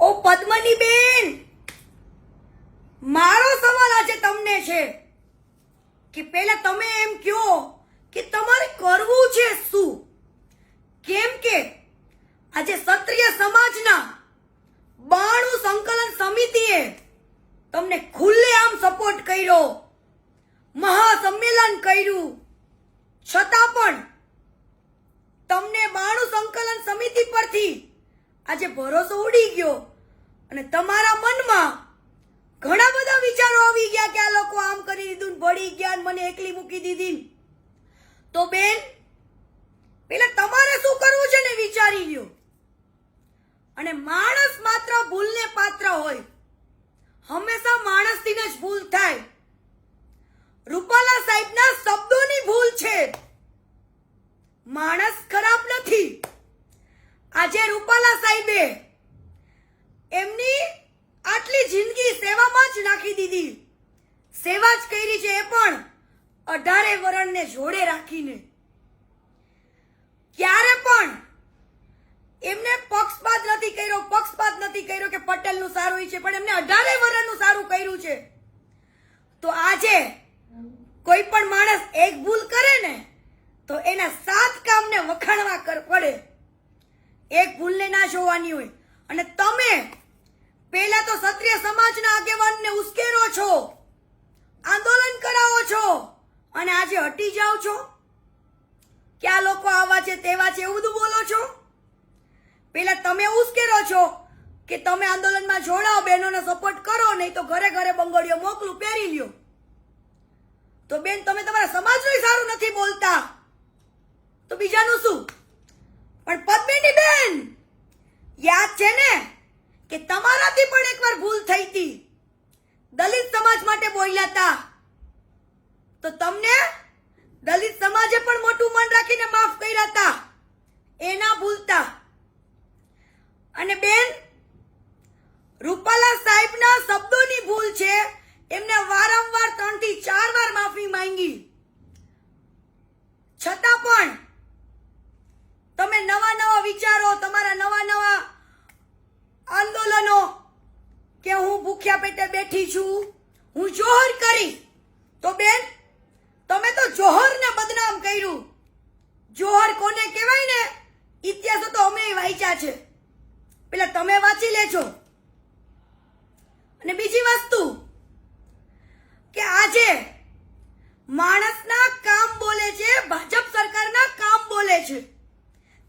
ઓ પદ્મની બેન, મારો સવાલ આજે તમને છે કે પહેલા તમે એમ કહો કે તમારે કરવું છે શું? કેમ કે આજે ક્ષત્રિય સમાજના 92 સંકલન સમિતિએ તમને ખુલ્લેઆમ સપોર્ટ કર્યો, મહાસંમેલન કર્યું, છતાં પણ તમને 92 સંકલન સમિતિ પરથી આજે ભરોસો ઉડી ગયો અને તમારા મનમાં ઘણા બધા વિચારો આવી ગયા કે આ લોકો આમ કરી દીધું, ભળી ગયા, મને એકલી મૂકી દીધી. તો બેન, પેલા તમારે શું કરવું છે ને વિચારી લ્યો. અને માણસ માત્ર ભૂલને પાત્ર હોય, હંમેશા માણસથી જ ભૂલ થાય. રૂપાલા સાહેબના શબ્દોની ભૂલ છે, માણસ ખરાબ નથી. આજે રૂપાલા સાહેબે એમની આટલી જિંદગી સેવામાં જ નાખી દીધી. સેવા જ કરી છે, એ પણ 18 વરણને જોડે રાખીને. ક્યારે પણ એમને પક્ષપાત નથી કર્યો કે પટેલનું સારું છે, પણ એમને 18 વરણનું સારું કર્યું છે. તો આજે કોઈ પણ માણસ એક ભૂલ કરે ને તો એના 7 કામને વખાણવા પડે. એક ભૂલને ના જોવાની હોય. અને તમે પહેલા તો ક્ષત્રિય સમાજના આગેવાનને ઉશ્કેરો છો, આંદોલન કરાવો છો, અને આજે હટી જાઓ છો કે આ લોકો આવા છે તેવા છે એવું બધું બોલો છો. પહેલા તમે ઉશ્કેરો છો કે તમે આંદોલનમાં જોડાઓ, બહેનોને સપોર્ટ કરો, નહીં તો ઘરે ઘરે બંગડીઓ મોકલું, પહેરી લ્યો. તો બેન, તમે તમારા સમાજનું સારું નથી બોલતા તો બીજાનું શું? પણ પદ્મિની બેન, યાદ છે ને કે તમારાથી પણ એકવાર ભૂલ થઈ હતી, દલિત સમાજ માટે બોલ્યા હતા, તો તમને દલિત સમાજે પણ મોટું મન રાખીને માફ કર્યા હતા, એ ના ભૂલતા. અને બેન, રૂપાલા સાહેબના શબ્દોની ભૂલ છે, એમને વારંવાર 3 થી 4 વાર માફી માંગી, છતાં પણ તમે નવા વિચારો, તમારા નવા આંદોલનો કે હું ભૂખ્યા પેટે બેઠી છું, હું જોહર કરી. તો બેન, તમે તો જોહરને બદનામ કર્યું. જોહર કોને કહેવાય ને, ઇતિહાસો તો અમે વાંચ્યા છે, પેલા તમે વાંચી લેજો. અને બીજી વસ્તુ કે આજે માણસના કામ બોલે છે, ભાજપ સરકારના કામ બોલે છે,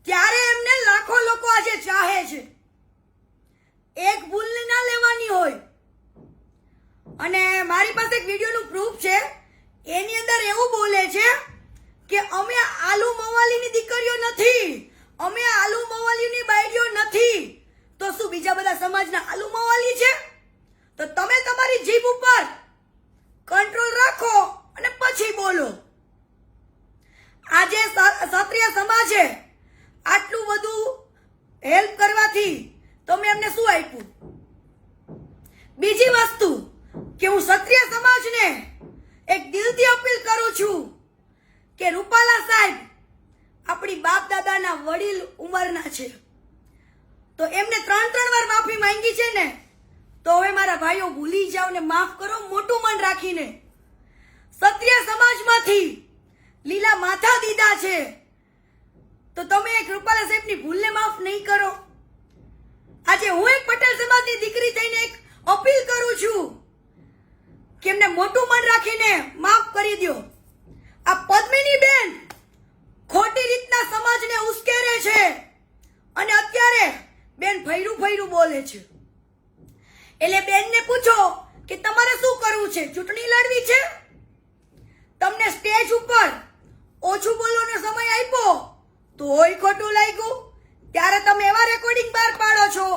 ત્યારે એમને લાખો લોકો આજે ચાહે છે. એક ભૂલ ના લેવાની હોય. અને મારી પાસે એક વિડીયોનું પ્રૂફ છે, એની અંદર એવું બોલે છે કે અમે આલુ મવાલીની દીકરીઓ નથી, અમે આલુ મવાલીની બાયડીઓ નથી. તો શું બીજા બધા સમાજના આલુ મવાલી છે? તો તમે તમારી જીભ ઉપર કંટ્રોલ રાખો અને પછી બોલો. આજે ક્ષત્રિય સમાજે આટલું બધું હેલ્પ કરવાથી તમે એમને શું આપ્યું? બીજી વસ્તુ કે હું ક્ષત્રિય સમાજને એક દિલથી અપીલ કરું છું કે રૂપાલા સાહેબ આપણી બાપ દાદાના વડીલ ઉંમરના છે, તો એમને 3 વાર માફી માંગી છે ને, તો હવે મારા ભાઈઓ ભૂલી જાઓ ને માફ કરો, મોટું મન રાખીને. ક્ષત્રિય સમાજમાંથી લીલા માથા દીધા છે, તો તમે એક રૂપાલા સાહેબની ભૂલને માફ નહીં કરો. આજે હું એક પટેલ સમાજની દીકરી થઈને એક અપીલ કરું છું કે એમને મોટું મન રાખીને માફ કરી દો. આ પદ્મિની બેન ખોટી રીતના સમાજને ઉશ્કેરે છે અને અત્યારે બેન ફૈરું બોલે છે. એટલે બેનને પૂછો કે તમારે શું કરવું છે? ચૂંટણી લડવી છે? તમને સ્ટેજ ઉપર ઓછું બોલવાનો સમય આપ્યો તોય ખોટું લાગ્યું. ત્યારે તમે એવા રેકોર્ડિંગ બહાર પાડો છો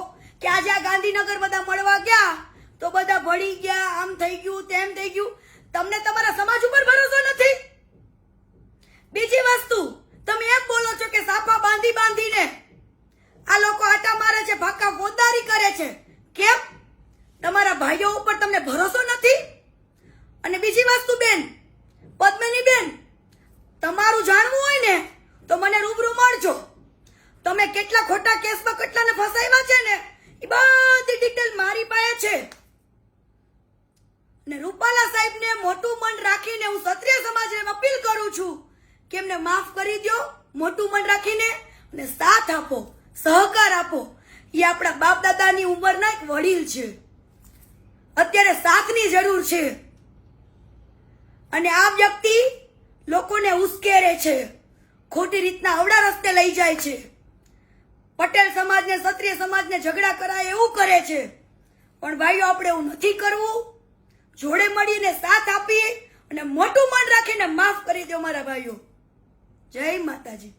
કે આજે આ ગાંધીનગર બધા મળવા ગયા તો બધા ભળી ગયા, આમ થઈ ગયું, તેમ થઈ ગયું. તમને તમારા સમાજ ઉપર ભરોસો નથી. બીજી વસ્તુ, તમે એમ બોલો છો કે સાફા બાંધીને આ લોકો આટા મારે છે, ભાકા ફોજદારી કરે છે. કેમ? તમારા ભાઈઓ ઉપર તમને ભરોસો નથી. અને બીજી વસ્તુ બેન, પદ્મિની બેન, તમારું જાણવું હોય ને તો મને રૂબરૂ મળજો. તમે કેટલા ખોટા કેસમાં કેટલાને ફસાવ્યા છે ને એ બધી મોટું મન રાખીને હું ક્ષત્રિય સમાજને અપીલ કરું છું કે એમને માફ કરી દો, મોટું મન રાખીને, અને સાથ આપો, સહકાર આપો. એ આપણા બાપ દાદાની ઉંમરના એક વડીલ છે. અત્યારે સાથની જરૂર છે. અને આ વ્યક્તિ લોકોને ઉશ્કેરે છે, ખોટી રીતના અવળા રસ્તે લઈ જાય છે. પટેલ સમાજને, ક્ષત્રિય સમાજને ઝઘડા કરાય એવું કરે છે. પણ ભાઈઓ, આપણે એવું નથી કરવું. જોડે મળીને સાથ આપીએ અને મોટું મન રાખીને માફ કરી દો મારા ભાઈઓ. જય માતાજી.